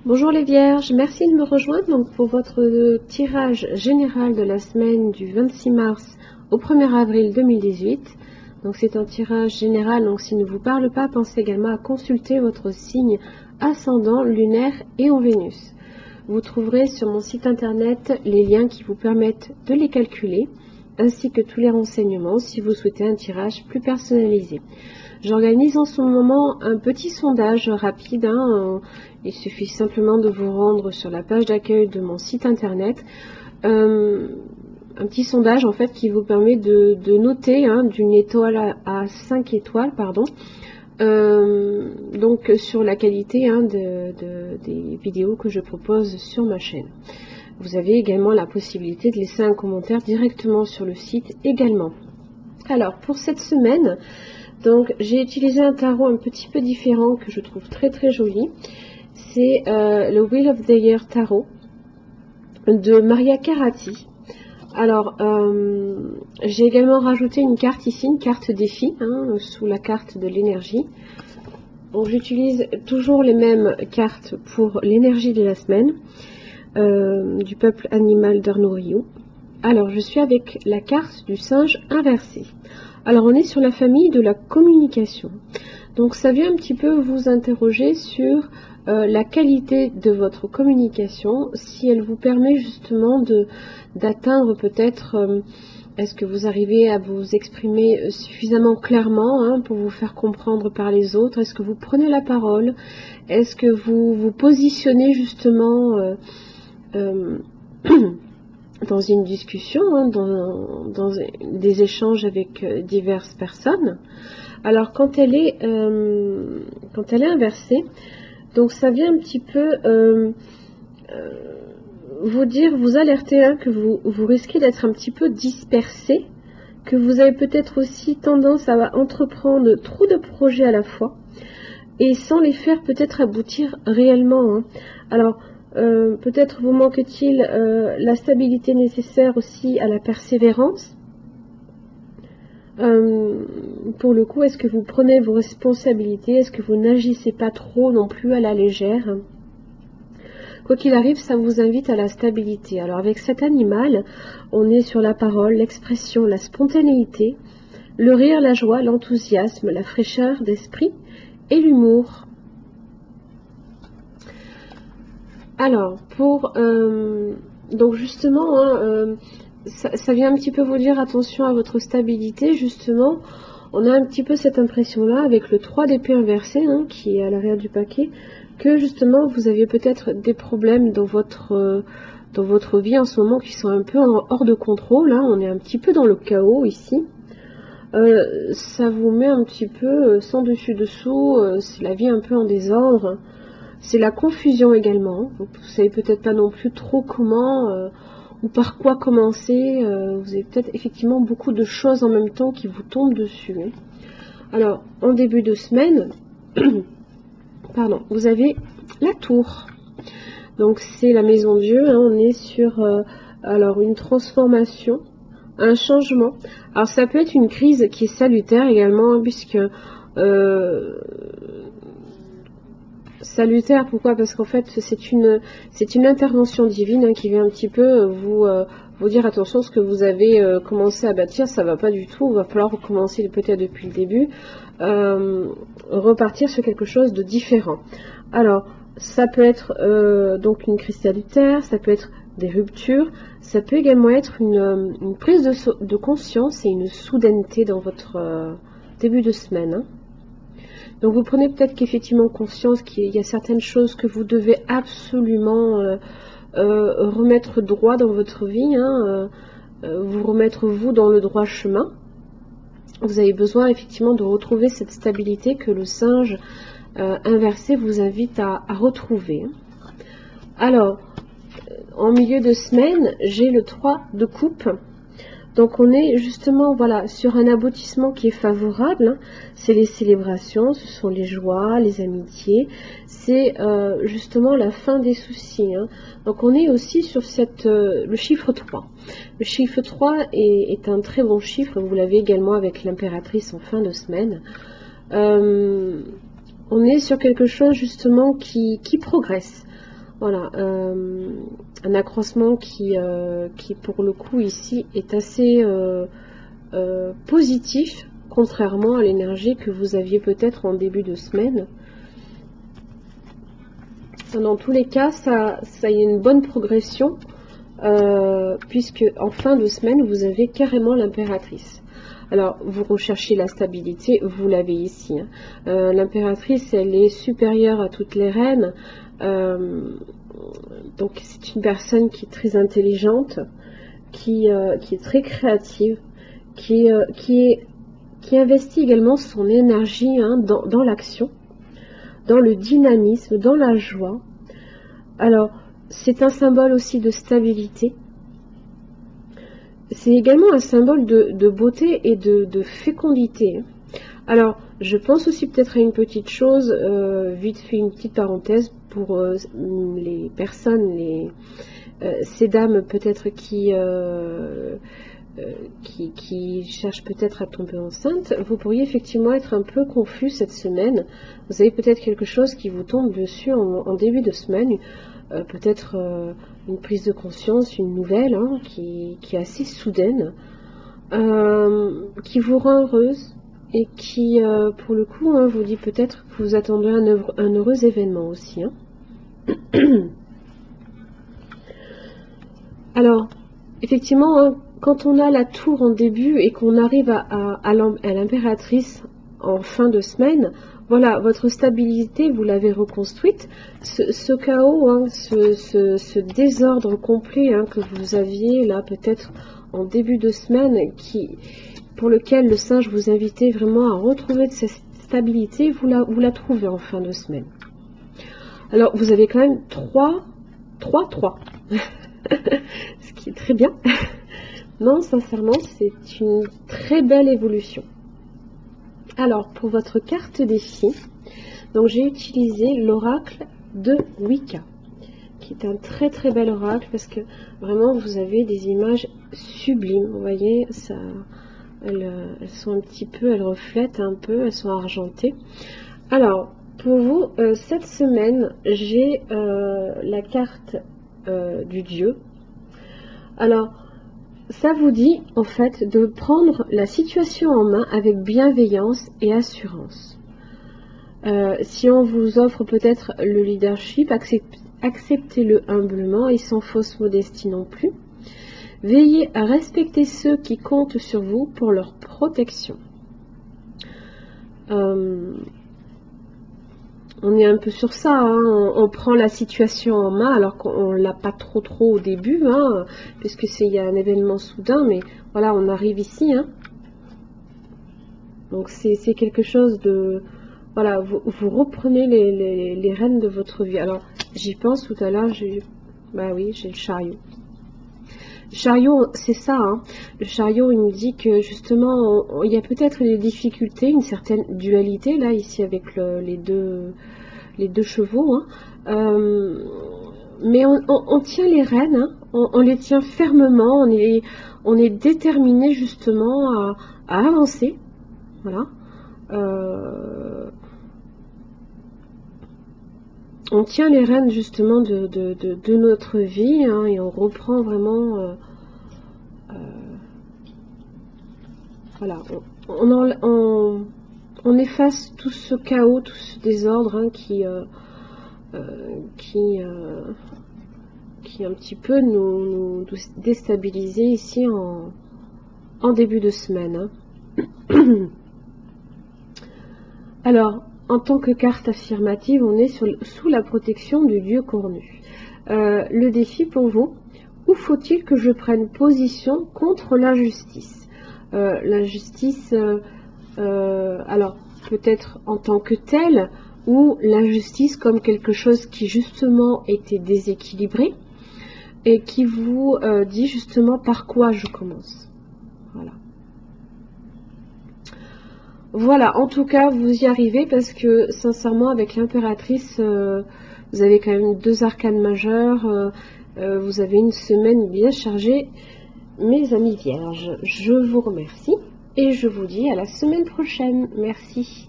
Bonjour les Vierges, merci de me rejoindre donc pour votre tirage général de la semaine du 26 mars au 1er avril 2018. Donc c'est un tirage général, donc s'il ne vous parle pas, pensez également à consulter votre signe ascendant, lunaire et en Vénus. Vous trouverez sur mon site internet les liens qui vous permettent de les calculer, ainsi que tous les renseignements si vous souhaitez un tirage plus personnalisé. J'organise en ce moment un petit sondage rapide. Il suffit simplement de vous rendre sur la page d'accueil de mon site internet. Un petit sondage en fait qui vous permet de noter d'une étoile à 5 étoiles, donc sur la qualité des vidéos que je propose sur ma chaîne. Vous avez également la possibilité de laisser un commentaire directement sur le site également. Alors pour cette semaine, donc j'ai utilisé un tarot un petit peu différent que je trouve très très joli. C'est le Wheel of the Year Tarot de Maria Carati. Alors j'ai également rajouté une carte ici, une carte défi, sous la carte de l'énergie. Donc j'utilise toujours les mêmes cartes pour l'énergie de la semaine du peuple animal d'Arnorio. Alors je suis avec la carte du singe inversé. Alors on est sur la famille de la communication. Donc ça vient un petit peu vous interroger sur la qualité de votre communication, si elle vous permet justement d'atteindre peut-être, est-ce que vous arrivez à vous exprimer suffisamment clairement pour vous faire comprendre par les autres? Est-ce que vous prenez la parole? Est-ce que vous vous positionnez justement dans une discussion, dans des échanges avec diverses personnes? Alors quand elle est inversée, donc ça vient un petit peu vous alerter que vous risquez d'être un petit peu dispersé, que vous avez peut-être aussi tendance à entreprendre trop de projets à la fois et sans les faire peut-être aboutir réellement. Alors peut-être vous manque-t-il la stabilité nécessaire aussi à la persévérance. Pour le coup, est-ce que vous prenez vos responsabilités? Est-ce que vous n'agissez pas trop non plus à la légère? Quoi qu'il arrive, ça vous invite à la stabilité. Alors avec cet animal, on est sur la parole, l'expression, la spontanéité, le rire, la joie, l'enthousiasme, la fraîcheur d'esprit et l'humour. Alors, donc justement, ça vient un petit peu vous dire attention à votre stabilité. Justement, on a un petit peu cette impression-là avec le 3 d'épée inversé qui est à l'arrière du paquet, que justement vous aviez peut-être des problèmes dans votre vie en ce moment qui sont un peu hors de contrôle. On est un petit peu dans le chaos ici. Ça vous met un petit peu sans dessus-dessous, c'est la vie un peu en désordre. C'est la confusion également. Vous ne savez peut-être pas non plus trop comment ou par quoi commencer. Vous avez peut-être effectivement beaucoup de choses en même temps qui vous tombent dessus. Alors, en début de semaine, vous avez la tour. Donc, c'est la maison Dieu. On est sur alors une transformation, un changement. Alors, ça peut être une crise qui est salutaire également, puisque salutaire, pourquoi? Parce qu'en fait c'est une intervention divine qui vient un petit peu vous dire attention, ce que vous avez commencé à bâtir, ça va pas du tout, il va falloir recommencer peut-être depuis le début, repartir sur quelque chose de différent. Alors ça peut être donc une crise salutaire, ça peut être des ruptures, ça peut également être une prise de conscience et une soudaineté dans votre début de semaine. Donc vous prenez peut-être qu'effectivement conscience qu'il y a certaines choses que vous devez absolument remettre droit dans votre vie, vous remettre vous dans le droit chemin. Vous avez besoin effectivement de retrouver cette stabilité que le singe inversé vous invite à retrouver. Alors, en milieu de semaine, j'ai le 3 de coupe. Donc on est justement sur un aboutissement qui est favorable. C'est les célébrations, ce sont les joies, les amitiés. C'est justement la fin des soucis. Donc on est aussi sur le chiffre 3. Le chiffre 3 est un très bon chiffre. Vous l'avez également avec l'impératrice en fin de semaine. On est sur quelque chose justement qui progresse. Voilà, un accroissement qui pour le coup ici est assez positif, contrairement à l'énergie que vous aviez peut-être en début de semaine. Dans tous les cas, ça y a une bonne progression, puisque en fin de semaine, vous avez carrément l'impératrice. Alors, vous recherchez la stabilité, vous l'avez ici. Hein. L'impératrice, elle est supérieure à toutes les reines. Donc, c'est une personne qui est très intelligente, qui est très créative, qui investit également son énergie hein, dans l'action, dans le dynamisme, dans la joie. Alors, c'est un symbole aussi de stabilité. C'est également un symbole de beauté et de fécondité. Alors, je pense aussi peut-être à une petite chose, vite fait une petite parenthèse pour les personnes, ces dames peut-être qui cherchent peut-être à tomber enceinte. Vous pourriez effectivement être un peu confus cette semaine. Vous avez peut-être quelque chose qui vous tombe dessus en début de semaine. Peut-être une prise de conscience, une nouvelle hein, qui est assez soudaine, qui vous rend heureuse et qui, pour le coup, hein, vous dit peut-être que vous attendez un heureux événement aussi. Hein. Alors, effectivement, hein, quand on a la tour en début et qu'on arrive à l'impératrice en fin de semaine, voilà, votre stabilité, vous l'avez reconstruite. Ce chaos, hein, ce désordre complet hein, que vous aviez là peut-être en début de semaine, pour lequel le singe vous invitait vraiment à retrouver de cette stabilité, vous la trouvez en fin de semaine. Alors, vous avez quand même 3, ce qui est très bien. Non, sincèrement, c'est une très belle évolution. Alors, pour votre carte défi, donc j'ai utilisé l'oracle de Wicca, qui est un très très bel oracle parce que vraiment vous avez des images sublimes. Vous voyez, ça, elles sont un petit peu, elles reflètent un peu, elles sont argentées. Alors, pour vous, cette semaine, j'ai la carte du dieu. Alors, ça vous dit en fait de prendre la situation en main avec bienveillance et assurance. Si on vous offre peut-être le leadership, acceptez-le humblement et sans fausse modestie non plus. Veillez à respecter ceux qui comptent sur vous pour leur protection. On est un peu sur ça, hein. On prend la situation en main alors qu'on ne l'a pas trop au début, hein, puisque il y a un événement soudain, mais voilà, on arrive ici. Hein. Donc c'est quelque chose de... Voilà, vous reprenez les rênes de votre vie. Alors, j'y pense tout à l'heure, bah oui, j'ai le chariot. Le chariot, c'est ça, hein. Le chariot, il nous dit que justement, il y a peut-être des difficultés, une certaine dualité, là, ici, avec les deux chevaux, hein. Mais on tient les rênes, hein. On les tient fermement, on est déterminé justement à avancer, voilà. On tient les rênes justement de notre vie hein, et on reprend vraiment voilà, on efface tout ce chaos, tout ce désordre hein, qui un petit peu nous déstabiliser ici en début de semaine. Hein. Alors, en tant que carte affirmative, on est sous la protection du dieu cornu. Le défi pour vous, où faut-il que je prenne position contre l'injustice? L'injustice, alors peut-être en tant que telle, ou l'injustice comme quelque chose qui justement était déséquilibré et qui vous dit justement par quoi je commence. Voilà. Voilà, en tout cas, vous y arrivez parce que, sincèrement, avec l'impératrice, vous avez quand même 2 arcanes majeures, vous avez une semaine bien chargée. Mes amis vierges, je vous remercie et je vous dis à la semaine prochaine. Merci.